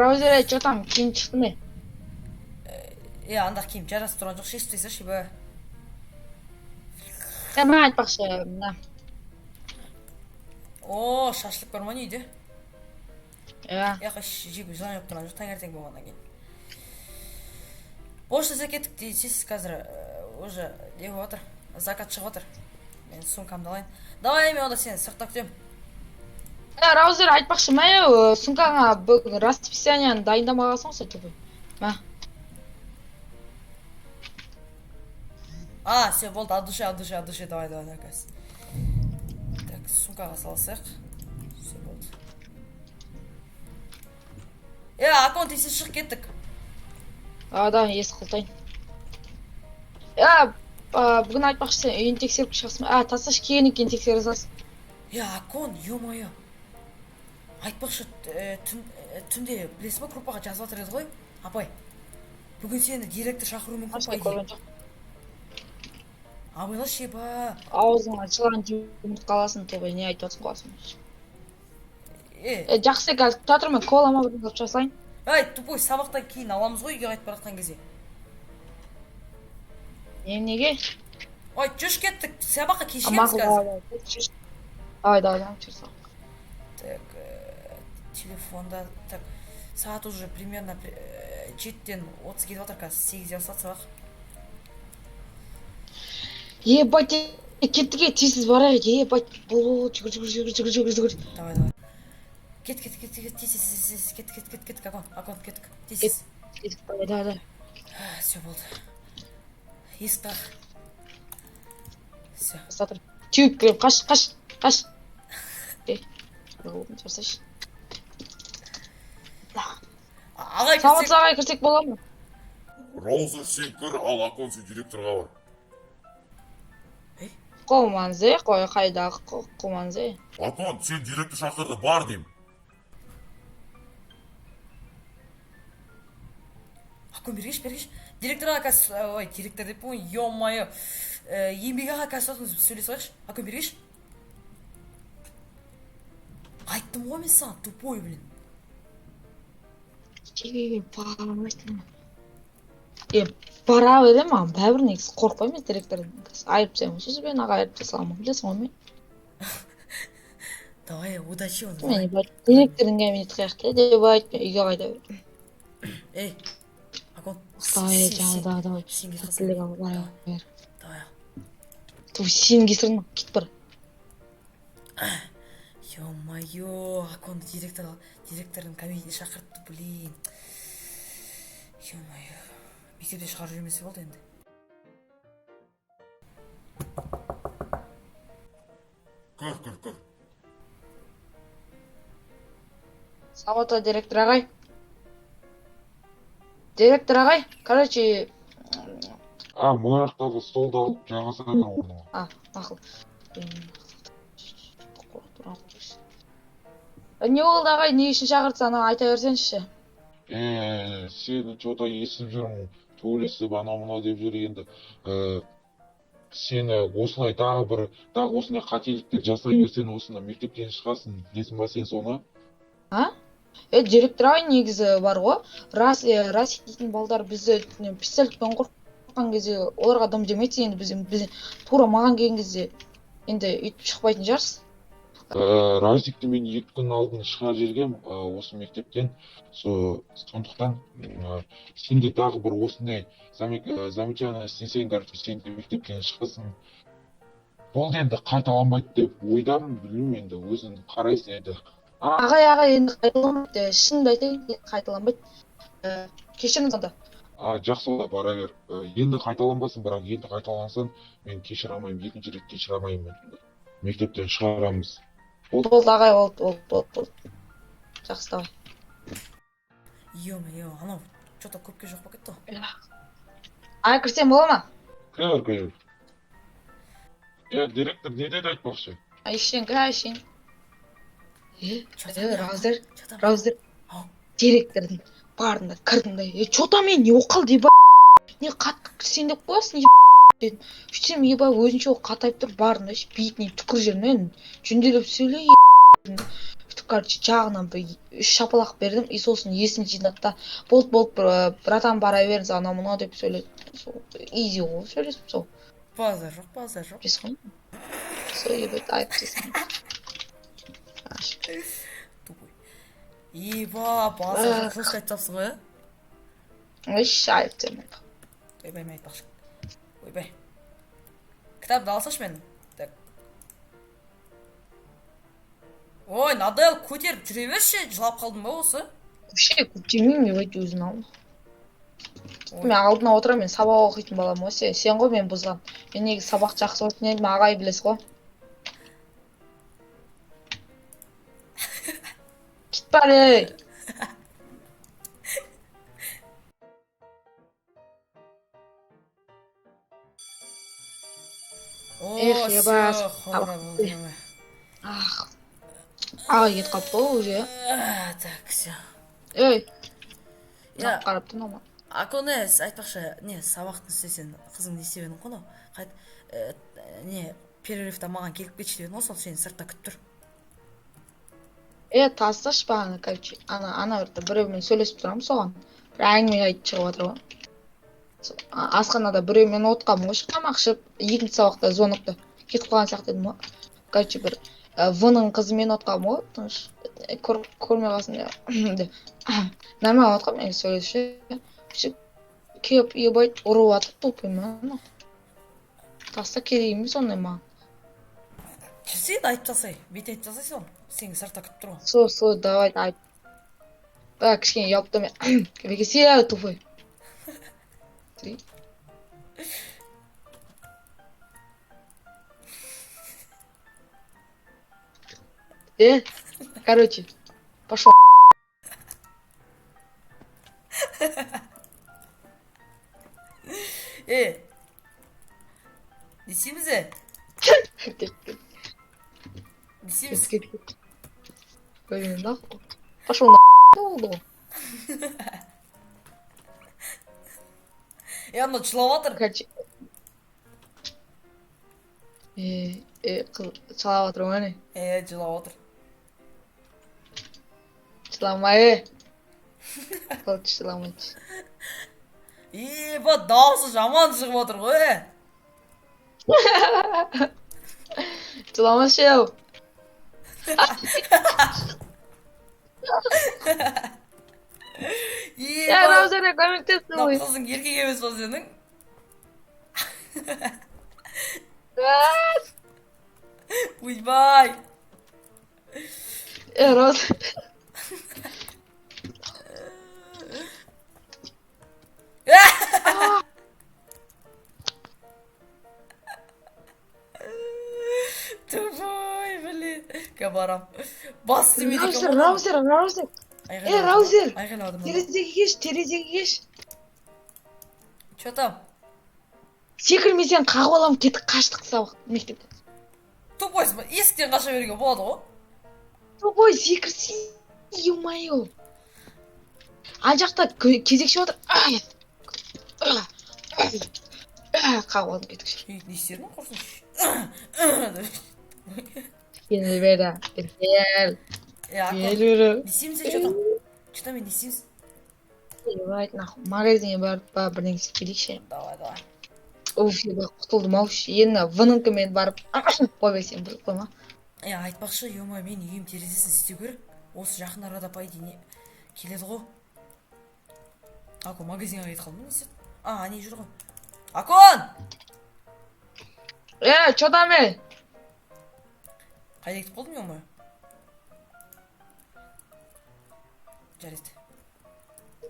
Браузер что там, кейін шықты ме? Андақ киім жарасып тұрған жоқ, шешіп шибі. Мен айтпақшы, мына. О, шашлық бар ма не үйде? Иә. Жеп жан жоқ тұрған жоқ, таңертең болғаннан кейін. Поштаға кеттік дейсіз қазір уже не болып отыр, закат шығып отыр. Мен сумкамды алайын. Давай мен онда сені сақтап күтемін. Браузер айтпақшы, мә сумкаңа бүгін расписанияны дайындамағансың ғой тупой. Мә. Все, болды, от души, давай, кажется. Так, сумкаға салсақ. Все, болды. Акон, тесіз шығып кеттік. Да, есі қылтайын. Бүгін айтпақшы, үйін тексеріп шығасың. Тасаш кейін екен тексеріп саласың. Акон, ё-моё. Айтпақшы, түнде білесіз ба, группаға жазып жатыр еді ғой? Апай, бүгін сені директор шақыру мүмкін па? Абайла шеба. Аузыңа жылан жұмырт қаласын, тобай, не айтып отсың қаласын. Жақсы, қазір тұра мен колама бірін қылып жасайын. Тупой, сабақтан кейін аламыз ғой, үйге қайтып баратқан кезде. Неге? Жүш кеттік, сабаққа кешеміз қазір. Да, чырсақ. Так, телефонда, так, сағат уже примерно 7-тен 30 кетіп жатыр қазір, 8-де бастады сабақ. Ебать, кеттіге тесіз барайық, ебать, жүгір. Давай. Кет, тесіз, кет, Акон, кеттік, тесіз. Да. Все болды. Есік тақ. Все. Сатыр. Түйіп кіріп, қаш. Жасайшы. Ағай Самат ағай кірсек бола ма? Раузер сен кір, ал Акон сен директорға бар. Қолманзе, қайдағы қолманзе. Акон, сен директор шақырды, бар дейм. Акон, бергеш. Директорға қазір, директор деп қой, ё-моё. Еңбек аға қазір сөйлесіп қойшы. Акон, бергеш. Айттым ғой мен саған, тупой, блин. Бара берем, бәрібір негізі қорқпаймын директордан. Айып сен сөз бен аға айып жасаламын, білесің ғой мен. Давай, удачи оны. Мен директордың кабинет қаяқта деп айтпай, үйге қайда берем. Акон, давай. Сен кесірін. Тілік ал, бара. Давай. Сен кесірін, кет бар. Ё-моё, Акон директордың кабинетіне шақыртты, блин. Ё-моё. Мектепте шығарып жүрмесе болды енді. Кір. Сауата директор ағай. Короче... Мына жақтағы столды алып жағасына кір орныңа. Мақыл. Не болды ағай, не үшін шақыртса, ана айта берсенші. Сені что-то естіп жүрмін, төлесіп ана-мына деп жүр енді. Сені осылай тағы осындай қателіктер жасай берсең, осында мектептен шығасың, білесің ба сен соны? Директор ағай негізі бар ғой. Рас ететін балдар бізді пистолетпен қорққан кезде оларға дым демейді, енді біз тура маған келген кезде енді үйтіп шықпайтын жарсыз. Разикті мен 2 күн алдын шығар жергем осы мектептен. Сондықтан сенде тағы бір осындай замечание істесең, короче, сен де мектептен шығасың. Болды енді қайталанбайды деп ойдамын, білмеймін енді өзің қарайсың енді. Ағай енді қайталанбайды, шынымды айтайын, қайталанбайды. Кешіріңіз онда. Жақсы олай бара бер. Енді қайталанбасын, бірақ енді қайталансан мен кешіре алмаймын, екінші рет кешіре алмаймын. Мектептен шығарамыз. Болды ағай, болды. Жақсы, давай. Ё-моё, анау что-то көпке жоқ болып кетті ғой. Кірсем бола ма? Кір. Директор не деді айтпақшы? Әшейін. Раузер. Директордың бардында кірдіңді. Чё там мен не оқыл деп не қатты кірсен деп қоясың дедім. Сөйтсем ебай өзінше ол қатайып тұр бардында бетіне түкір жермен жөнделіп сөйлей. короче жағынан бір 3 шапалақ бердім и сосын есін жинады да болды братан бара беріңіз анау мынау деп сөйледі. Сол изи ғой сөйлесіп сол. Базар жоқ, базар жоқ. Білесіз ғой. Сол ебет айып жасаймын. Тупой. Еба, базар жоқ жестко айтып тапсың ғой, ә? Еш айып демейді. Ойбай, мен айтпақшы. Ойбай. Кітапты алсашы мен. Так. Ой, Надель, көтеріп жүре берші, жылап қалдым ба осы? Вообще көтермеймін, ебать өзін ал. Мен алдына отырамын, мен сабақ оқитын балам ғой, сен ғой мен бұзған. Мен негізі сабақ жақсы оқитын едім, ағай білесіз ғой. Кет бар, ей! О, ебать, все, хора болды. Ах. Ағай кет қалыпты ғой уже. Так, все. Ей! Я, Қарап тұрмын ама. Аконе, айтпақшы, не, сабақты істесен, қызың не істеп едің ғой, қайт, не, перерывта маған келіп кетші дедің ғой, сол сені сыртта күтіп тұр. Тасташы бағана, короче, ана біреумен сөйлесіп тұрамын соған. Бір әңгіме айтып шығып жатыр ғой. Асханада біреумен отқанмын ғой, тамақ ішіп, екінші сабақта звонокта кетіп қалған сияқты едім ғой. Короче, бір В-ның қызымен отқанмын ғой, тыныш, көрмей қалсын деп. Нормально отқанмын, мен сөйлесіп кеп ебать ұрып атып тупый ма. Таста керек емес ондай маған. Жүрсейді айтып тасай, бет айтып тасай соны, сені сыртта күтіп тұр ғой. Сол, давай, айт. Бәк, кішкене ұялып мен. Вегесия, тупой. Короче, пошел. Не істейміз де? Не істейміз? Пошел на болды ғой. Анау жылап жатыр. Короче. Қыз жылап жатыр ғой не? Жылап жатыр. Жыламай. Короче, жыламайшы. Еба, дауысы жаман шығып жатыр ғой. Жыламашы ау. Раузерге көмектесті ғой. Қызың еркек емес па сенің? Ойбай. Раузер. Тупой, блин. Барам. Бас тимейді екен ғой. Раузер. Раузер. Айқайладым. Терезеге кеш. Чё там? Секірмесең қағып аламын, кетіп қаштық сабақ мектептен. Тупой, есіктен қаша беруге болады ғой. Тупой, секірсей, ё-моё. Ана жақта кезекші отыр. Қағып алдым кетікші. Не істердің қорсыншы? Кел бері, кел. Не істейміз, чё там? Чё там, не істейміз? Ебать, нахуй, магазинге барып бірдеңесі келейікші. Давай. Уф, ебать, құтылдым аушы. Енді В-ныңкімен барып қойбайсен біліп қойма. Айтпақшы, ё-мо, мен үйім терезесін істеу керек. Осы жақын арада пайда келеді ғой. Ако магазинға кетіп қалдым, не істеді? Не жүр ғой. Акон! Чё там, Қайда кетіп қалдым, ё-мо? Жарайды.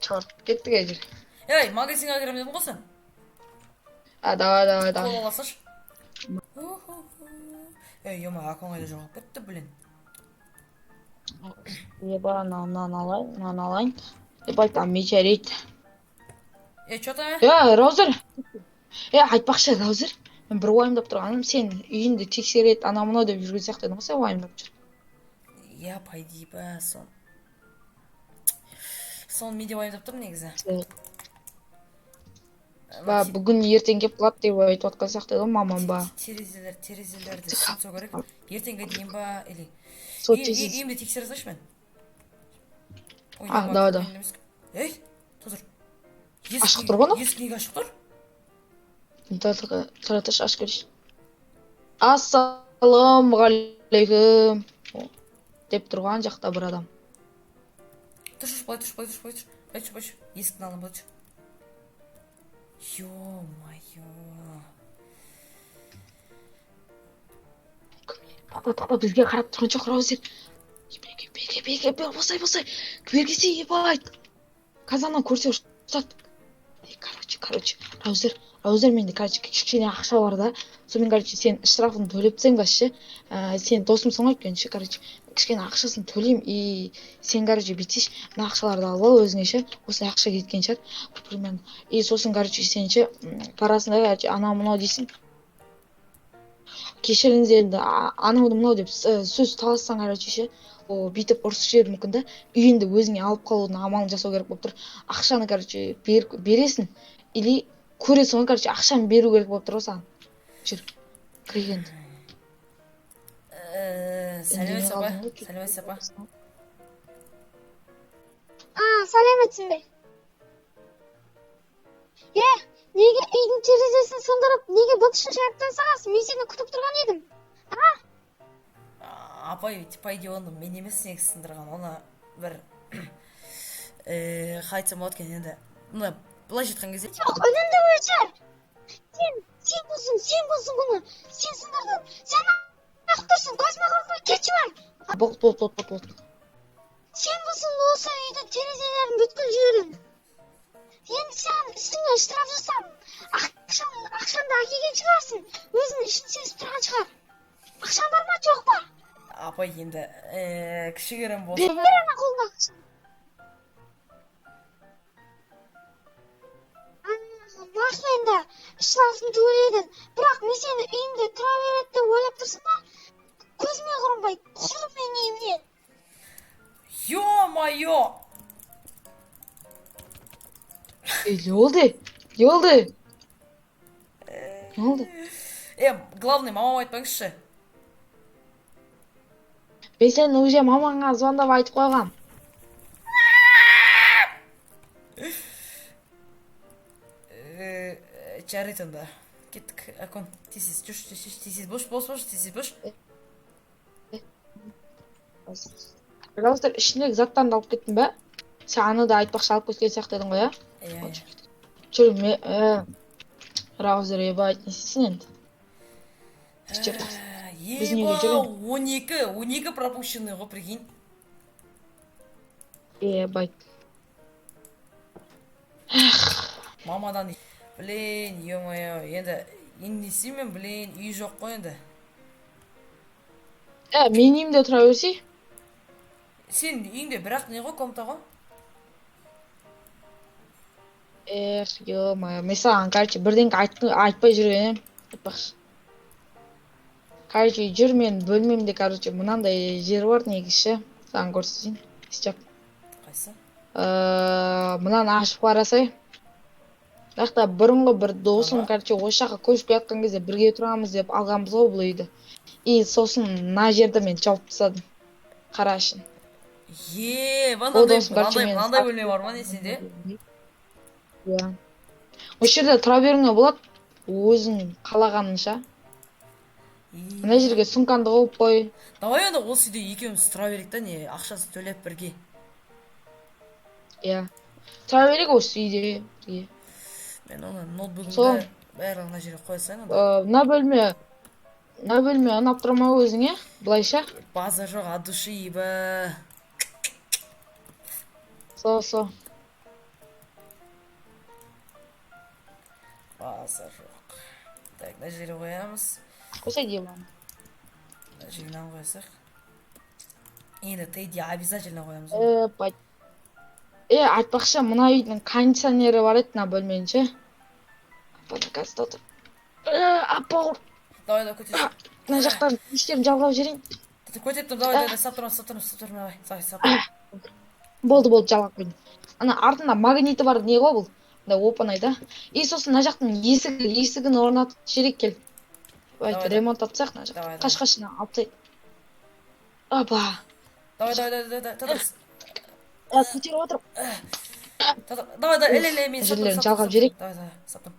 Чорт, кеттік әжір. Магазинға кірем дедің ғой сен? Давай. Қол аласашы. Ё-мо, Акон қайда жоғалып кетті, блин. Еба, мынаны алайын. Ебать, там мечарейді. Чё там, Раузер. Айтпақшы, Раузер. Мен бір уайымдап тұрғаным, сен үйінді тексереді, ана мынау деп жүрген сияқты едің ғой, сен уайымдап жүр. Пайди ба, сон мен де уайымдап тұрмын негізі. бүгін ертең келіп қалады деп айтып отқан сияқты еді ғой мамам ба. терезелерді сымсау керек. Ертеңге дейін ба, или Сол тезіз. үйімді тексере салшы мен. Да. Ей, тұр. Ашық тұр ғой? Есік неге ашық тұр? Тұра тұршы, ашып көрейінші. Ассалаумағалейкум деп тұрған жақта бір адам. Тұршы, былай тұршы. Есіктің алдын былай тұршы. Ё-моё. Тоқта, бізге қарап тұрған жоқ, Раузер. Беге, босай. Квергесе ебайт. Казаннан көрсе ұрсат. Короче, Раузер менде, кішкене ақша бар да. Сонымен, сен штрафын төлепсең башы, сен досымсың ғой өйткені, кішкене ақшасын төлейм, и сен, бүйтсеш, мына ақшаларды алып ал өзіңе ше, осылай ақша кеткен шығар, примерно. И сосын, сен ше, парасында, анау-мынау дейсің. Кешіріңіз енді, анау-мынау деп сөз талассаң, ше, бүйтіп ұрсып жіберуі мүмкін да, үйінді өзіңе алып қалудың амалын жасау керек болып тұр. Ақшаны, бересің, или көресің ғой, ақшаны беру керек болып тұр ғой саған. Жүр, кірген. Сәлеметсіз апа. Сәлеметсің бе? Неге үйдің терезесін сындырып, неге бұтышын шайыптан сағасың? Мен сені күтіп тұрған едім. Апай, типайди оны мен емес неге сындырған, оны бір қайтсам болады екен енді. Былай жеткен кезде. Жоқ, үнінді өшір. Сен болсын бұны. Сен сындырдың. Сен ақ тұрсың, көзіме қылықпай кетші бар. Болды. Сен болсын осы үйді терезелерін бүткіл жіберін. Енді сен үстіңе штраф жасам. Ақшанды әкелген шығарсың. Өзінің ішін сезіп тұрған шығар. Ақшан бар ма, жоқ па? Апай, енді кішігерім болсын. Бер ана қолыңда ақшан. Мақсат енді штрафын төледің. Бірақ мен сені үйімде тұра береді деп ойлап тұрсың ба? Көзіме құрынбай, құрым мен үйімнен. Ё-моё! Ne oldu? Главный, мамам айтпаңызшы. Ben senin уже мамаңа звондап айтып қойғам. Жарайды онда. Кеттік, Акон, тезіз, тезіз, бош, тезіз. Раузер, ішіндегі заттарды алып кеттің бе? Сен аны да айтпақшы алып кеткен сияқты едің ғой, а? Жүр, Раузер, ебайт, не істейсің енді? Еба, 12 пропущенный ғой, прикинь. Ебайт. Мамадан, блин, ё-моё, енді істеймін, блин, үй жоқ қой енді. Мен үйімде тұра берсей? Сен үйіңде бірақ не ғой, комната ғой? Ё-моё, мен саған, бірдеңке айтпай жүрген, айтпақшы. Жүр, мен бөлмемде, мынандай жер бар негізші, саған көрсетейін, істеп. Қайсы? Мынаны ашып қарасай. Жақта бұрынғы бір досым, осы жаққа көшіп жатқан кезде бірге тұрамыз деп алғанбыз ғой бұл үйді. И сосын мына жерді мен жауып тастадым. Қарашын. Мынандай бөлме бар ма не сенде? Иә. Осы жерде тұра беруіңе болады, өзің қалағаныңша. Мына жерге сумкаңды қойып қой. Давай онда осы үйде екеуміз тұра берейік та, не ақшасын төлеп бірге. Иә. Тұра берейік осы үйде бірге. Мен оны ноутбугымды бәрі мына жерге қойсайын. Мына бөлме ұнап тұра ма өзіңе, былайша? База жоқ, от души, еба. Со. База жоқ. Так, мына жерге қоямыз. Қойсай деймін. Мына жерінен қойсақ. Енді тейді обязательно қоямыз. Айтпақшы, мына үйдің кондиционері бар еді, мына бөлменің ше. Апада қазір отыр. Апа, давай, көтер. мына жақтан іштерін жалғап жерейін. Көтеттім, давай, сап тұрмын, давай. Болды, жалғап қойдым. Ана артында магниті бар не ғой бұл? мындай оп оңай да. И сосын мына жақтың есігін орнатып жіберейік кел. Давай, Давайте давай. ремонттатсақ мына Давай, жақты. давай. Қашқашына алып тастайық. Опа. Давай, Тодорс. Көтеріп отырып. Давай, эле, мен Жерлерін саптым. жалғап жіберейік. Давай, саптым.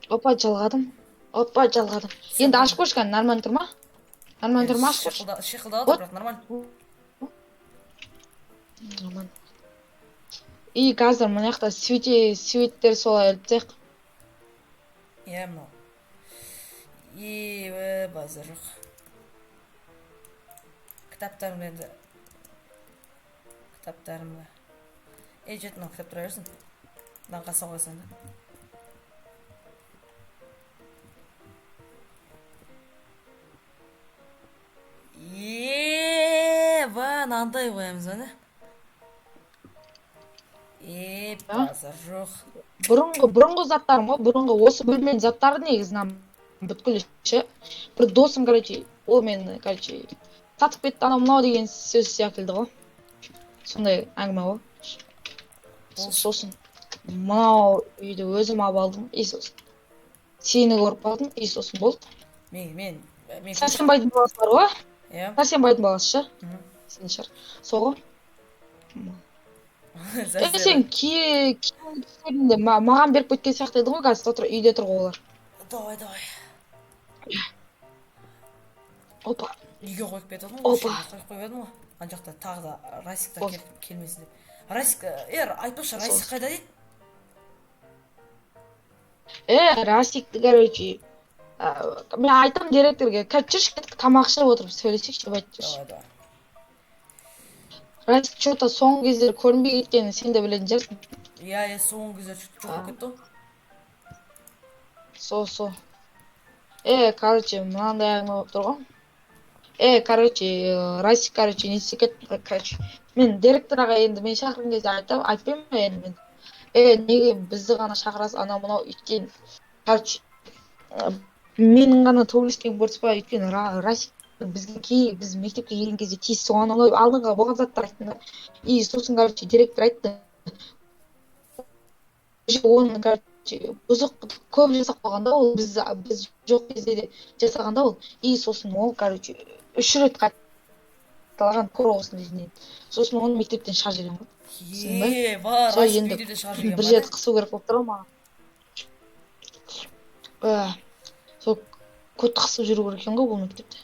Опа, жалғадым. Енді ашып көрші кәні, нормально тұр ма? Нормально тұр ма, ашып көрші? Шиқылдап Вот. отыр, бірақ нормально. Нормально. И қазір мына жақта светтер солай іліп тастайық. Иә, мынау. Базар жоқ. Кітаптарым енді. Кітаптарымды. Жет мынау кітап тұра берсін. Мынаны қаса қойсаң да. Мынандай қоямыз оны. Базар жоқ. Бұрынғы заттарым ғой, бұрынғы осы бөлменің заттары негізінен бүткіл ше. Бір досым, короче, ол мені, короче, сатып кетті анау мынау деген сөз секілді ғой. Сондай әңгіме ғой. Сосын мынау үйді өзім алып алдым, и сосын сені көріп қалдым, и сосын болды. Мен Сәрсенбайдың баласы бар ғой? Иә. Сәрсенбайдың баласы ше? Сен шығар. Соғы. Сен киімдерінде маған беріп кеткен сияқты еді ғой, қазір үйде тұр ғой олар. Давай. Опа. Үйге қойып кетіп едім Опа. қойып едім ғой. Ана жақта тағы да Расик та келмесін деп. Расик, айтпашы, Расик қайда дейді? Расикті, короче, мен айтам директорге, жүрші кетіп тамақ ішіп отырып сөйлесейікші деп айтып жүрші. Давай. Расик что-то соңғы кездері көрінбей кеткенін сен де білетін жерсің. Иә, соңғы кездері жоқ болып кетті ғой. Со. Короче, мынандай әңгіме болып тұр ғой. Расик, не істеп кетті, короче. Мен директорға енді мен шақырған кезде айтпаймын ба енді мен. Неге бізді ғана шақырасыз, анау мынау өйткен. Короче, менің ғана төбелескенім көрсіз ба, өйткен Расик біз мектепке келген кезде тез соған ұнап алдыңға болған заттар айттым. И сосын, короче, директор айтты. Оның, короче, бұзық көп жасап қойғанда ол, біз жоқ кезде де жасағанда ол. И сосын ол, короче, 3 рет қайталаған көрі дейін. Сосын оны мектептен шығарып жіберген ғой. Расик үйде де шығарып жіберген бір жерді қысу керек болып тұр ғой маған. Сол көт қысып жүру керек екен ғой бұл мектепте.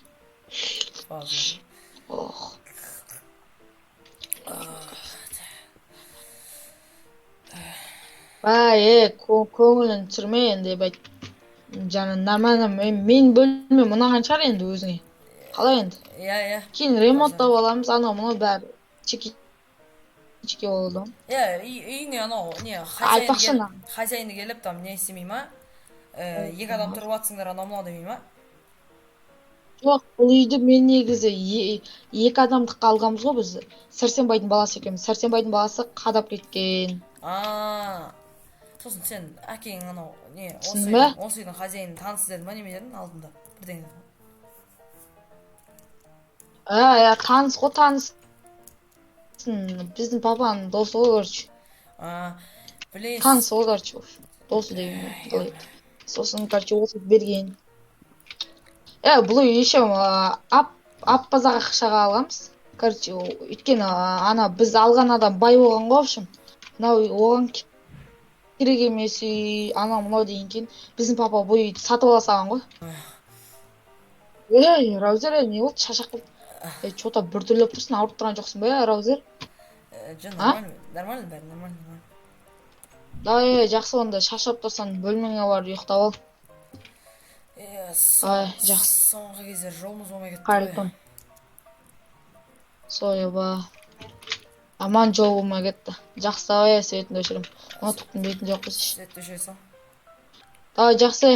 Көңілін түсірме енді бәйт. Жаны нормально, мен бөлмем ұнаған шығар енді өзіңе. Қалай енді? Иә. Кейін ремонттап аламыз, анау мынау бәрі чеке болды. Үйіңе анау хозяйны келіп, там не істемей ма? Екі адам тұрып атсыңдар анау мынау демей ма? Жоқ, бұл үйді мен негізі екі адамдық қалғамыз ғой біз. Сәрсенбайдың баласы екенбіз. Сәрсенбайдың баласы қадап кеткен. Сосын сен әкең анау осы үйдің хозяйнын танысы дедің ма, неме дедің алдында бірдеңе? Таныс ғой, таныс. Біздің папаның досы ғой, короче. Білесіз. Таныс ғой, короче. Досы деген. Сосын, короче, осы берген. Бұл үй еще аппазаға ақшаға алғамыз. Короче, өйткені ана біз алған адам бай болған ғой, в общем. Мынау оған керек емес үй, анау мынау деген кейін біздің папа бұл үйді сатып ала салған ғой. Раузер, не болды, шашақ болып. Что-то біртүрлеп тұрсың, ауырып тұрған жоқсың ба, Раузер? Нормально, нормально. Жақсы, онда шашап тұрсан бөлмеңе бар, ұйықтап ал. Жақсы. Соңғы кездер жолымыз болмай кетті. Қайрылтын. Ба. Аман жол болмай кетті. Жақсы, светін өшірім. Ноутбуктың бетін жоқ біз. Светті өшіресің. Жақсы.